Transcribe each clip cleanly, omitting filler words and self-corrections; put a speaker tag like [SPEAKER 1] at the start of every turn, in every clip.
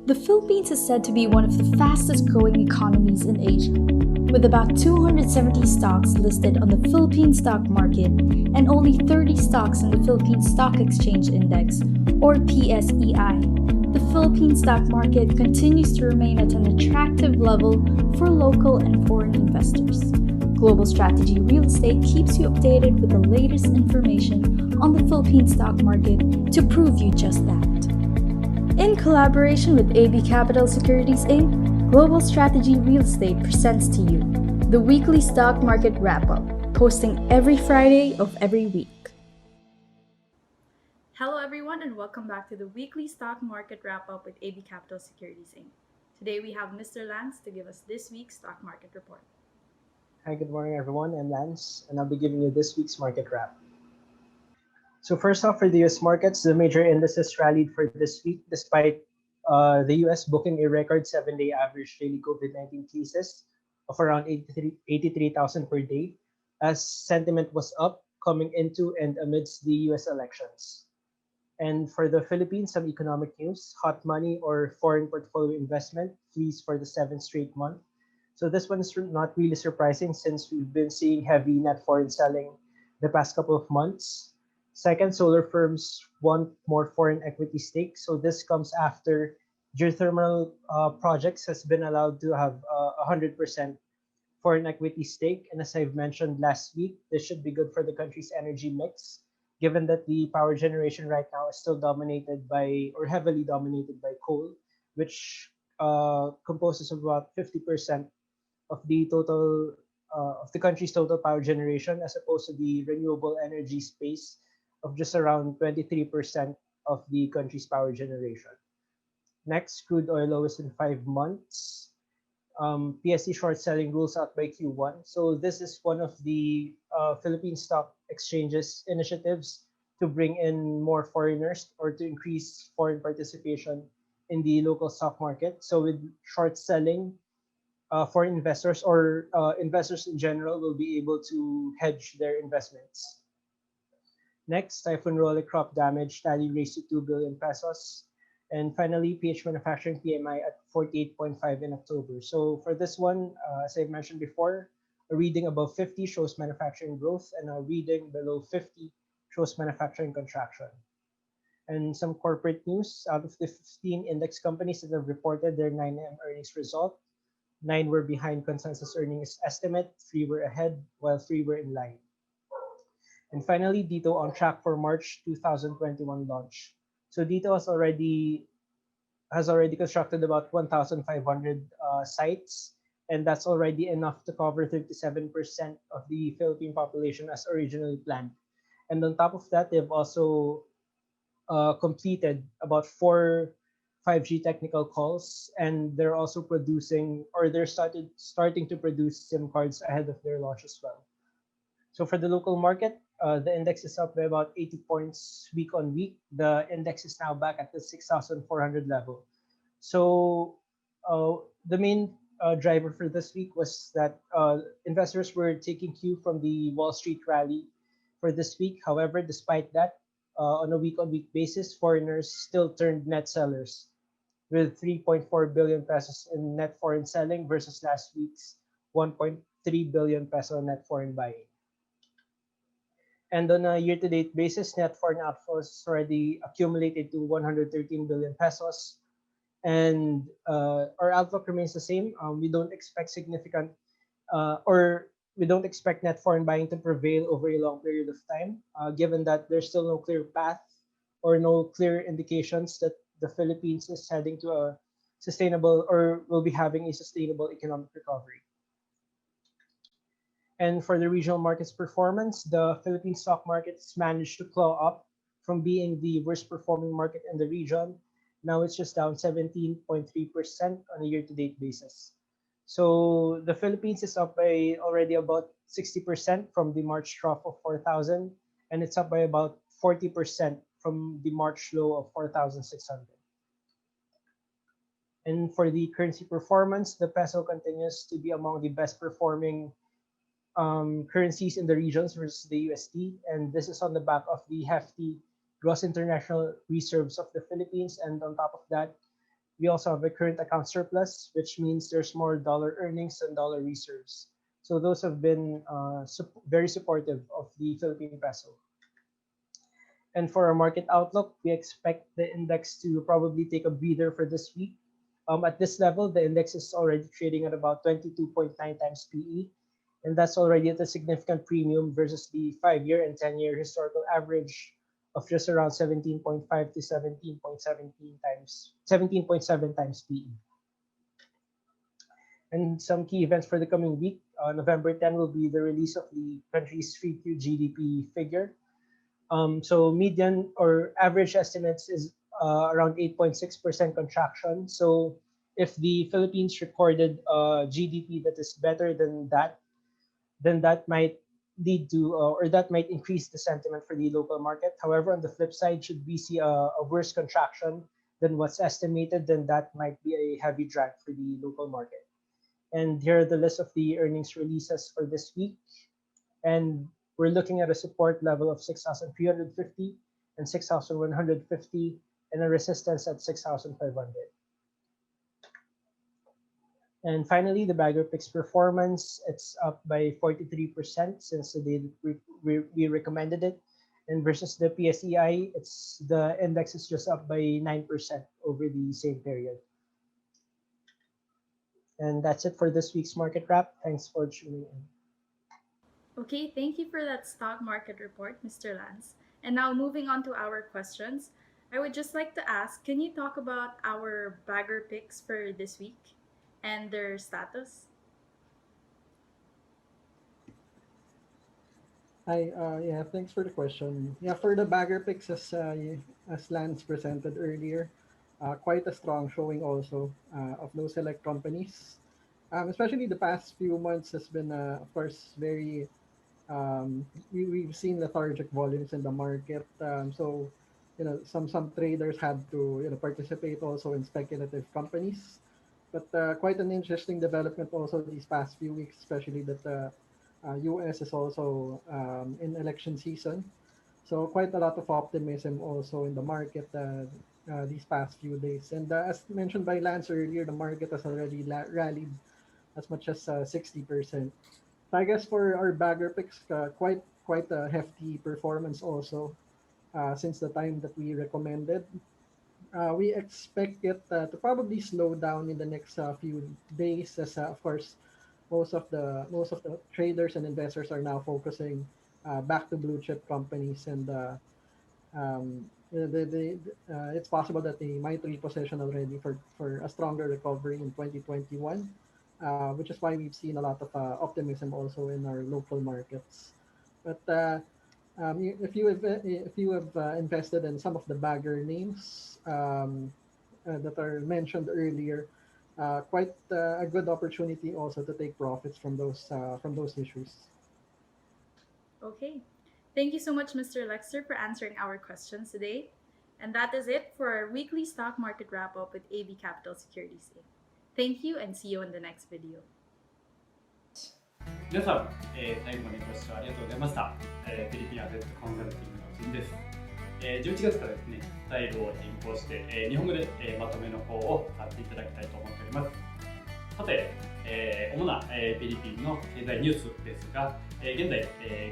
[SPEAKER 1] The Philippines is said to be one of the fastest growing economies in Asia, with about 270 stocks listed on the Philippine stock market and only 30 stocks in the Philippine Stock Exchange Index, or PSEI. The Philippine stock market continues to remain at an attractive level for local and foreign investors. Global Strategy Real Estate keeps you updated with the latest information on the Philippine stock market to prove you just that. In collaboration with AB Capital Securities Inc., Global Strategy Real Estate presents to you the weekly stock market wrap-up, posting every Friday of every week. Hello everyone and welcome back to the weekly stock market wrap-up with AB Capital Securities Inc. Today we have Mr. Lance to give us this week's stock market report.
[SPEAKER 2] Hi, good morning everyone. I'm Lance and I'll be giving you this week's market wrap. So first off, for the US markets, the major indices rallied for this week despite the US booking a record 7-day average daily COVID-19 cases of around 83,000 per day, as sentiment was up coming into and amidst the US elections. And for the Philippines, some economic news: hot money or foreign portfolio investment flees for the 7th straight month. So this one is not really surprising since we've been seeing heavy net foreign selling the past couple of months. Second, solar firms want more foreign equity stakes. So this comes after geothermal projects has been allowed to have 100% foreign equity stake. And as I've mentioned last week, this should be good for the country's energy mix, given that the power generation right now is still dominated by, or heavily dominated by, coal, which composes of about 50% of the total of the country's total power generation, as opposed to the renewable energy space of just around 23% of the country's power generation. Next, crude oil lowest in 5 months. PSE short selling rules out by Q1. So this is one of the Philippine Stock Exchange's initiatives to bring in more foreigners or to increase foreign participation in the local stock market. So with short selling, foreign investors or investors in general will be able to hedge their investments. Next, Typhoon Role crop damage tally raised to 2 billion pesos. And finally, PH manufacturing PMI at 48.5 in October. So for this one, as I mentioned before, a reading above 50 shows manufacturing growth and a reading below 50 shows manufacturing contraction. And some corporate news: out of the 15 index companies that have reported their 9M earnings result, 9 were behind consensus earnings estimate, 3 were ahead, while 3 were in line. And finally, Dito on track for March 2021 launch. So Dito has already constructed about 1,500 sites, and that's already enough to cover 37% of the Philippine population as originally planned. And on top of that, they've also completed about 4 5G technical calls, and they're also producing, or they're starting to produce SIM cards ahead of their launch as well. So for the local market, the index is up by about 80 points week on week. The index is now back at the 6,400 level. So the main driver for this week was that investors were taking cue from the Wall Street rally for this week. However, despite that, on a week-on-week basis, foreigners still turned net sellers, with 3.4 billion pesos in net foreign selling versus last week's 1.3 billion peso net foreign buying. And on a year-to-date basis, net foreign outflows already accumulated to 113 billion pesos. And our outlook remains the same. We don't expect we don't expect net foreign buying to prevail over a long period of time, given that there's still no clear path or no clear indications that the Philippines is heading to a sustainable, or will be having a sustainable economic recovery. And for the regional markets performance, the Philippine stock markets managed to claw up from being the worst performing market in the region. Now it's just down 17.3% on a year-to-date basis. So the Philippines is up by already about 60% from the March trough of 4,000, and it's up by about 40% from the March low of 4,600. And for the currency performance, the peso continues to be among the best performing currencies in the regions versus the USD, and this is on the back of the hefty gross international reserves of the Philippines, and on top of that, We also have a current account surplus, which means there's more dollar earnings than dollar reserves. So those have been very supportive of the Philippine peso. And for our market outlook, we expect the index to probably take a breather for this week. At this level, the index is already trading at about 22.9 times PE, and that's already at a significant premium versus the 5-year and 10-year historical average of just around 17.5 to 17.7 times PE. And some key events for the coming week. November 10 will be the release of the country's 3Q GDP figure. So median or average estimates is around 8.6% contraction. So if the Philippines recorded GDP that is better than that, then that might lead to or that might increase the sentiment for the local market. However, on the flip side, should we see a worse contraction than what's estimated, then that might be a heavy drag for the local market. And here are the list of the earnings releases for this week. And we're looking at a support level of 6,350 and 6,150 and a resistance at 6,500. And finally, the Bagger Picks performance, it's up by 43% since the day we recommended it. And versus the PSEI, the index is just up by 9% over the same period. And that's it for this week's market wrap. Thanks for tuning in.
[SPEAKER 1] Okay, thank you for that stock market report, Mr. Lance. And now moving on to our questions, I would just like to ask, can you talk about our Bagger Picks for this week and their status?
[SPEAKER 3] Hi, yeah, thanks for the question. Yeah, for the bagger picks, as Lance presented earlier, quite a strong showing also of those select companies. Especially the past few months has been, of course, very. We've seen lethargic volumes in the market. So, some traders had to participate also in speculative companies. But quite an interesting development also these past few weeks, especially that US is also in election season. So quite a lot of optimism also in the market these past few days. And as mentioned by Lance earlier, the market has already rallied as much as 60%. So I guess for our bagger picks, quite a hefty performance also since the time that we recommended. We expect it to probably slow down in the next few days, as of course most of the traders and investors are now focusing back to blue chip companies, and it's possible that they might reposition already for a stronger recovery in 2021, which is why we've seen a lot of optimism also in our local markets. But if you have invested in some of the bagger names that are mentioned earlier, quite a good opportunity also to take profits from those issues.
[SPEAKER 1] Okay. Thank you so much, Mr. Lexter, for answering our questions today. And that is it for our weekly stock market wrap-up with AB Capital Securities Inc. Thank you and see you in the next video.
[SPEAKER 4] 皆さん、最後までご視聴ありがとうございました。フィリピンアセットコンサルティングの陣です。11月からですね、スタイルを変更して、日本語で、まとめの方をさせていただきたいと思っております。さて、主な、フィリピンの経済ニュースですが、現在、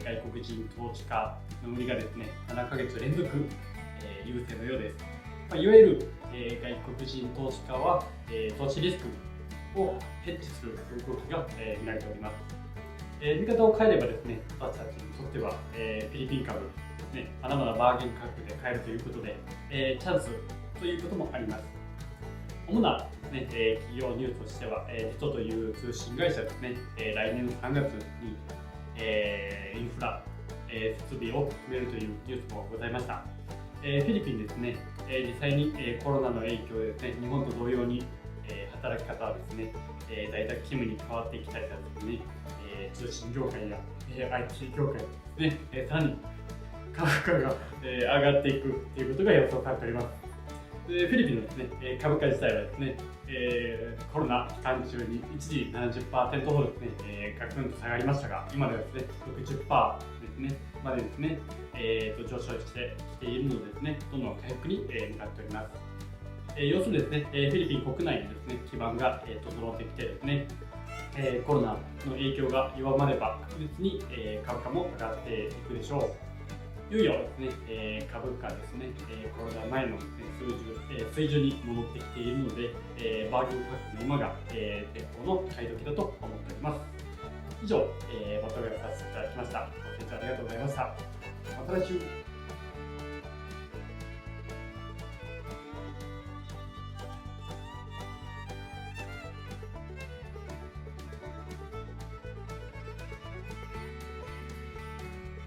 [SPEAKER 4] 外国人投資家の売りがですね、7ヶ月連続、優勢のようです。いわゆる、外国人投資家は、投資リスクをヘッジする動きが、見られております。見方を変えればですね、私たちにとっては、フィリピン株ですね、まだまだバーゲン価格で買えるということで、チャンスということもあります。主なですね、企業ニュースとしては、リトという通信会社ですね、来年の3月に、インフラ、設備を決めるというニュースもございました。フィリピンですね、実際に、コロナの影響でですね、日本と同様に、働き方はですね、在宅勤務に変わっていきたりだとかね、通信業界や、IT 業界ですね、さらに株価が、上がっていくということが予想されております。フィリピンのですね、株価自体はですね、コロナ期間中に一時 70% ほどですね、ガクンと下がりましたが、今ではですね、60% ですね、までですね、上昇してきているのでですね、どんどん回復に向かっております。要するにですね、フィリピン国内のですね、基盤が整ってきてですね、コロナの影響が弱まれば確実に株価も上がっていくでしょう。いよいよですね、株価ですね、コロナ前の水準に戻ってきているので、バーゲン価格の今が絶好の買い時だと思っております。以上、まとめをさせていただきました。ご清聴ありがとうございました。また来週。